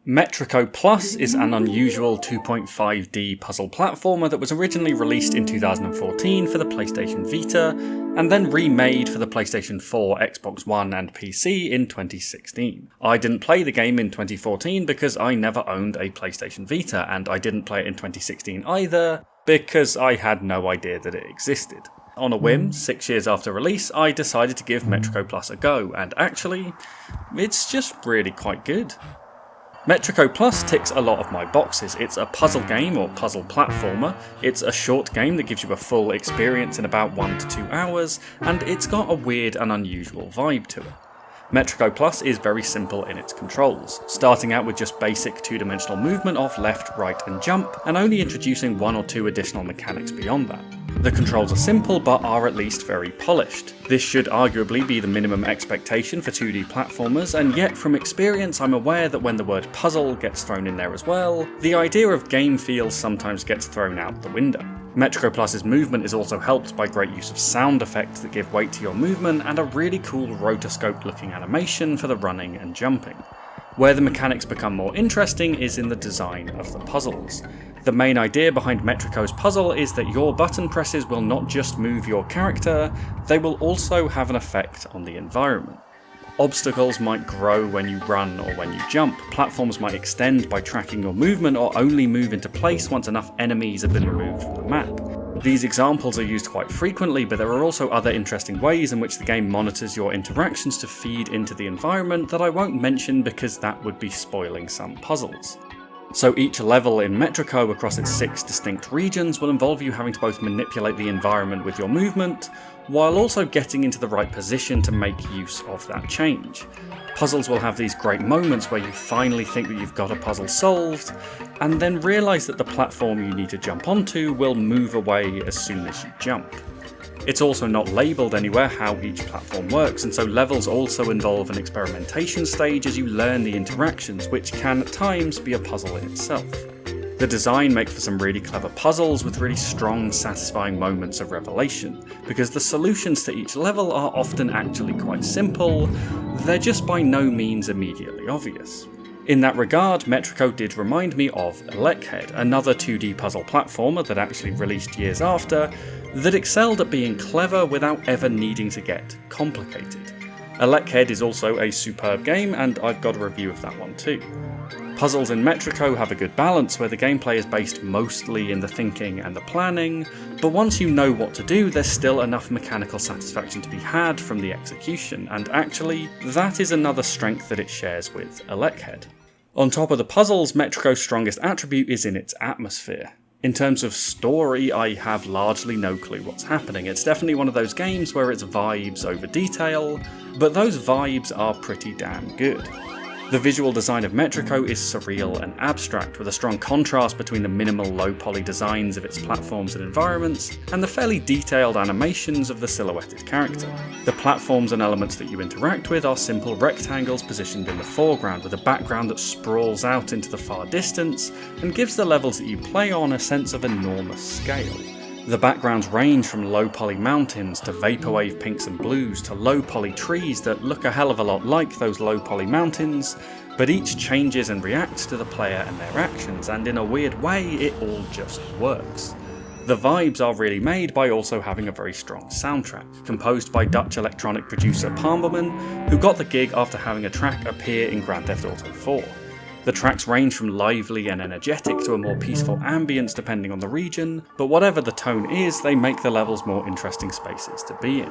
Metrico Plus is an unusual 2.5D puzzle platformer that was originally released in 2014 for the PlayStation Vita, and then remade for the PlayStation 4, Xbox One and PC in 2016. I didn't play the game in 2014 because I never owned a PlayStation Vita, and I didn't play it in 2016 either because I had no idea that it existed. On a whim, 6 years after release, I decided to give Metrico Plus a go, and actually, it's just really quite good. Metrico Plus ticks a lot of my boxes. It's a puzzle game or puzzle platformer, it's a short game that gives you a full experience in about 1 to 2 hours, and it's got a weird and unusual vibe to it. Metrico Plus is very simple in its controls, starting out with just basic two-dimensional movement of left, right and jump, and only introducing 1 or 2 additional mechanics beyond that. The controls are simple, but are at least very polished. This should arguably be the minimum expectation for 2D platformers, and yet from experience I'm aware that when the word puzzle gets thrown in there as well, the idea of game feel sometimes gets thrown out the window. Metrico Plus's movement is also helped by great use of sound effects that give weight to your movement, and a really cool rotoscope looking animation for the running and jumping. Where the mechanics become more interesting is in the design of the puzzles. The main idea behind Metrico's puzzle is that your button presses will not just move your character, they will also have an effect on the environment. Obstacles might grow when you run or when you jump, platforms might extend by tracking your movement or only move into place once enough enemies have been removed from the map. These examples are used quite frequently, but there are also other interesting ways in which the game monitors your interactions to feed into the environment that I won't mention because that would be spoiling some puzzles. So each level in Metrico across its 6 distinct regions will involve you having to both manipulate the environment with your movement, while also getting into the right position to make use of that change. Puzzles will have these great moments where you finally think that you've got a puzzle solved, and then realise that the platform you need to jump onto will move away as soon as you jump. It's also not labelled anywhere how each platform works, and so levels also involve an experimentation stage as you learn the interactions, which can at times be a puzzle in itself. The design makes for some really clever puzzles with really strong, satisfying moments of revelation, because the solutions to each level are often actually quite simple, they're just by no means immediately obvious. In that regard, Metrico did remind me of Electhead, another 2D puzzle platformer that actually released years after, that excelled at being clever without ever needing to get complicated. Electhead is also a superb game, and I've got a review of that one too. Puzzles in Metrico have a good balance where the gameplay is based mostly in the thinking and the planning, but once you know what to do, there's still enough mechanical satisfaction to be had from the execution, and actually, that is another strength that it shares with Electhead. On top of the puzzles, Metrico's strongest attribute is in its atmosphere. In terms of story, I have largely no clue what's happening. It's definitely one of those games where it's vibes over detail, but those vibes are pretty damn good. The visual design of Metrico is surreal and abstract, with a strong contrast between the minimal low-poly designs of its platforms and environments, and the fairly detailed animations of the silhouetted character. The platforms and elements that you interact with are simple rectangles positioned in the foreground, with a background that sprawls out into the far distance, and gives the levels that you play on a sense of enormous scale. The backgrounds range from low-poly mountains to vaporwave pinks and blues to low-poly trees that look a hell of a lot like those low-poly mountains, but each changes and reacts to the player and their actions, and in a weird way it all just works. The vibes are really made by also having a very strong soundtrack, composed by Dutch electronic producer Palmerman, who got the gig after having a track appear in Grand Theft Auto 4. The tracks range from lively and energetic to a more peaceful ambience depending on the region, but whatever the tone is, they make the levels more interesting spaces to be in.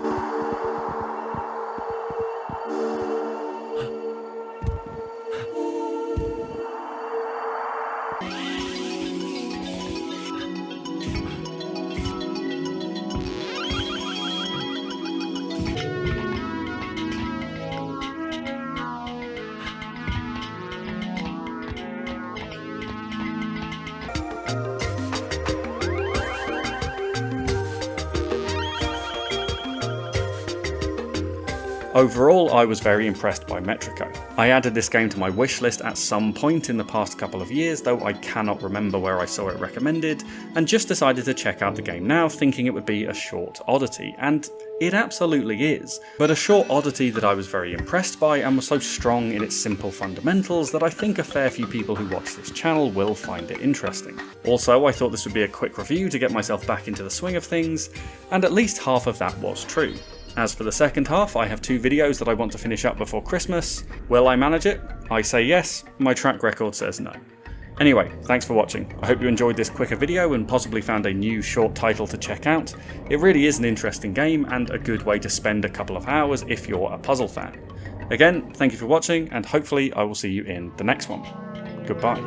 Overall, I was very impressed by Metrico. I added this game to my wishlist at some point in the past couple of years, though I cannot remember where I saw it recommended, and just decided to check out the game now thinking it would be a short oddity, and it absolutely is, but a short oddity that I was very impressed by and was so strong in its simple fundamentals that I think a fair few people who watch this channel will find it interesting. Also, I thought this would be a quick review to get myself back into the swing of things, and at least half of that was true. As for the second half, I have 2 videos that I want to finish up before Christmas. Will I manage it? I say yes, my track record says no. Anyway, thanks for watching. I hope you enjoyed this quicker video and possibly found a new short title to check out. It really is an interesting game and a good way to spend a couple of hours if you're a puzzle fan. Again, thank you for watching and hopefully I will see you in the next one. Goodbye.